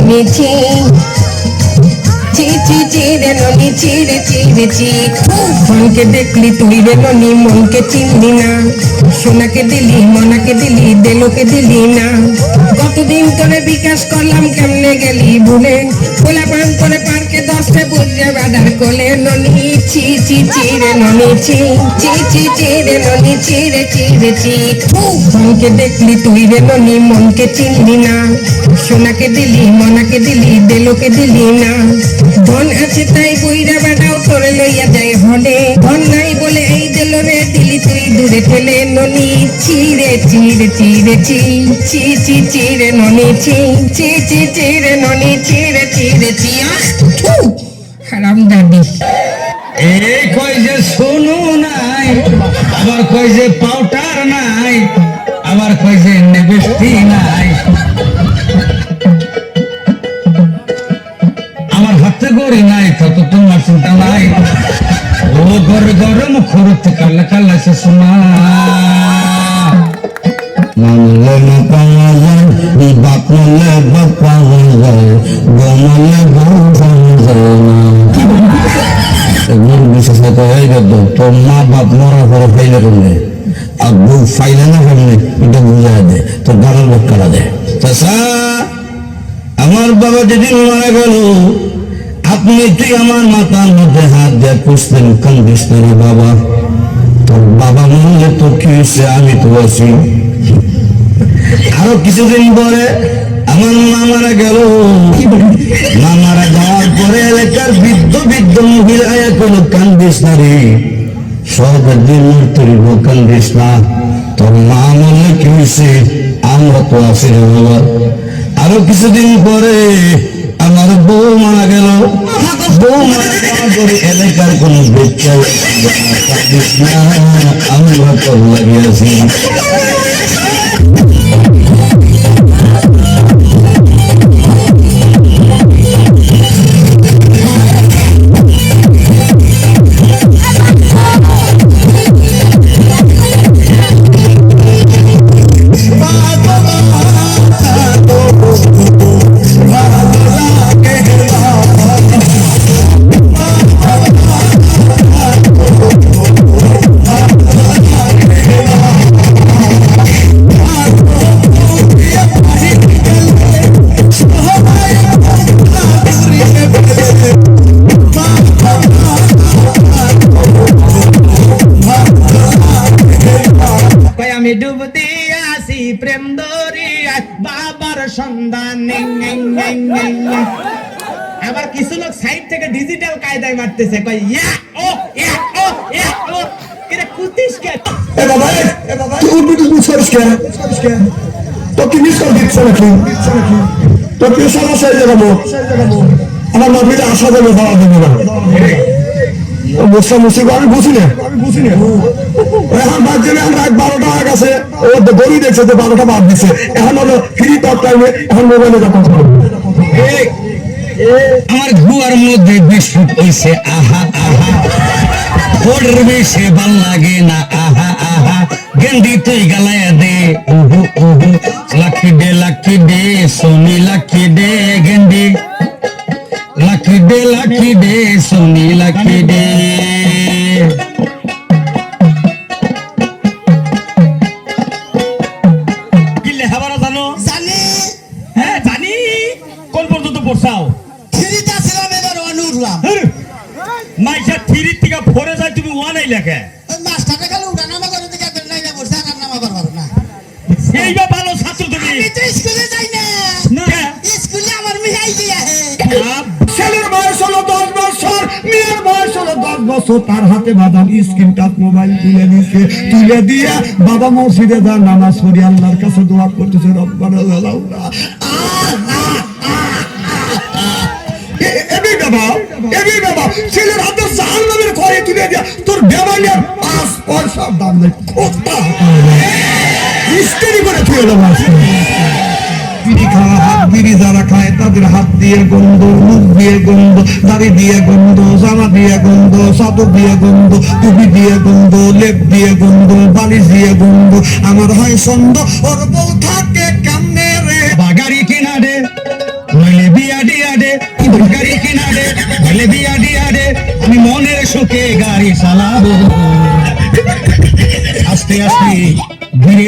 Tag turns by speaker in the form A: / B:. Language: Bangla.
A: ননিছি চি চি চি রে ননি চি রে চি রে চি মনকে দেখলি তুই রে ননি মনকে চিনলি না সোনাকে দিলি মনাকে দিলি দেলোকে দিলি না কতদিন তোরে বিকাশ করলাম কেমনে গেলি ভুলে কোলা পান করে পার্কে 10টা বুঝে বাদার কোলে ননি চি চি চি রে ননি চি চি চি চি রে ননি চি রে চি রে চি মনকে দেখলি তুই রে ননি মনকে চিনলি না সোনাকে দিলি মনাকে দিলি দেলোকে দিলি না ধন আছে তাই বইরা বেটাও তোরে লইয়া যায় হলে ধন নাই বলে এই দিল রে দিলি তুই দূরে ঠেলে ননি চিরে চিরে চিরে চি চি চি চিরে ননি চি চি চি চিরে ননি চিরে চিরে চি হারাম দাদি
B: এই কই যে সোনু নাই আবার কই যে পাউডার নাই আবার কই যে নেবেস্টি নাই আমার হাতে গড়ি নাই তত তোমার চিন্তা নাই ও গড়ে গরম খরচ কাল্লা কাল্লা সে সোনা মানলে না পাওয়া যায় বাপ মানলে বাপ পাওয়া যায় বউ মানলে বউ পাওয়া যায় না বিশেষ হয়ে গেল তোর মা বাপ মরার পরে ফাইলে করলে আর বউ ফাইলে না করলে এটা বুঝা দে তোর গানের লোক কারা দেয় আমার বাবা যেদিন মারা গেল আপনি তুই আমার মাথার মধ্যে হাত দিয়ে পুষলেন কান্দিস না রে বাবা তোর বাবা মরলে তো কি হয়েছে আমি তো আছি আরো কিছুদিন পরে আমার মা মারা গেল মা মারা যাওয়ার পরে এলাকার বৃদ্ধ বৃদ্ধ মহিলা কোনো কান্দিস না রে সবের দিন তরিব কান্দিস না তোর মা মরলে কি হয়েছে আমরা তো আছি রে বাবা আরো কিছুদিন পরে আমার বউ মারা গেল বউ মারা যাওয়ার পরে এলাকার কোন বেচার কান্দিস না আমরা তো লাগিয়েছি
C: আমি ডুব দিয়ে আসি প্রেম দরিয়ায় বাবার সন্ধান আবার কিছু লোক সাইড থেকে ডিজিটাল কায়দায় মারতেছে কই ইয়া ও ইয়া ও ইয়া ও এটা কুতিস কে
D: এ বাবা তুই উঠবি বুঝছিস কে তো কি মিস করে দিচ্ছ নাকি তো কি সমস্যা হয়ে যাবো আমার মাটিতে আসা যাবে ভাড়া দেবে না মুসা মুসিব আমি বুঝি না এখন বাদ যাবে আমরা 12টা হয়ে গেছে ও গড়ি দেখছে তো 12টা বাদ দিচ্ছে এখন হলো ফ্রি টক টাইমে এখন মোবাইলে যখন
B: আমার গুয়ার মধ্যে বিস্কুট হইছে আহা আহা ওর বেশি ভাল লাগে না আহা আহা গেন্দি তুই গালায় দে উহু উহু লাকি দে সোনি লাকি দে গেন্দি লাকি দে সোনি লাকি দে কি লেখাপড়া জানো?
E: জানি
B: হ্যাঁ জানি। কোন পর্যন্ত পড়ছাও?
E: থ্রিটা ছিলাম এবার ওয়ান উঠলাম
B: মাইসা থ্রি থেকে ফোরে যায় তুমি ওয়ানেই লেখে
E: ওই মাস্টারটা খালি উঠানামা করে দিকে নাই না বসে আর নামা করবার না
B: এইবা ভালো ছাত্র তুমি।
E: আমি তো স্কুলে যাই না
B: না
E: স্কুলে আমার মেয়ে দিয়া হে
D: ছেলের বয়স হলো 10 বছর মেয়ের বয়স হলো 10 বছর তার হাতে বাদাম স্ক্রিন টাচ মোবাইল তুলে দিয়ে বাবা মসজিদে যা নামাজ পড়ি আল্লাহর কাছে দোয়া করতেছে রব্বানা লাউলা এবি বাবা ছেলের হাতে জাহান্নামের খড়ি তুলে দিয়া তোর বেমানের 5 পয়সা দাম নেই কোথা মিস্ত্রি করে তুলে দেবো বিড়ি খাওয়া হাত বিড়ি যারা খায় তাদের হাত দিয়ে গন্ধ মুখ দিয়ে গন্ধ দাড়ি দিয়ে গন্ধ জামা দিয়ে গন্ধ চাদর দিয়ে গন্ধ টুপি দিয়ে গন্ধ লেপ দিয়ে গন্ধ বালিশ দিয়ে গন্ধ আমার হয় সন্দেহ ওর বউ থাকে কেমনে রে
B: বাগারি কিনারে নইলে গাড়ি কিনা দে বলে বিয়া দিয়া দে আমি মনের সুখে গাড়ি চালাবো আস্তে আস্তে ধীরে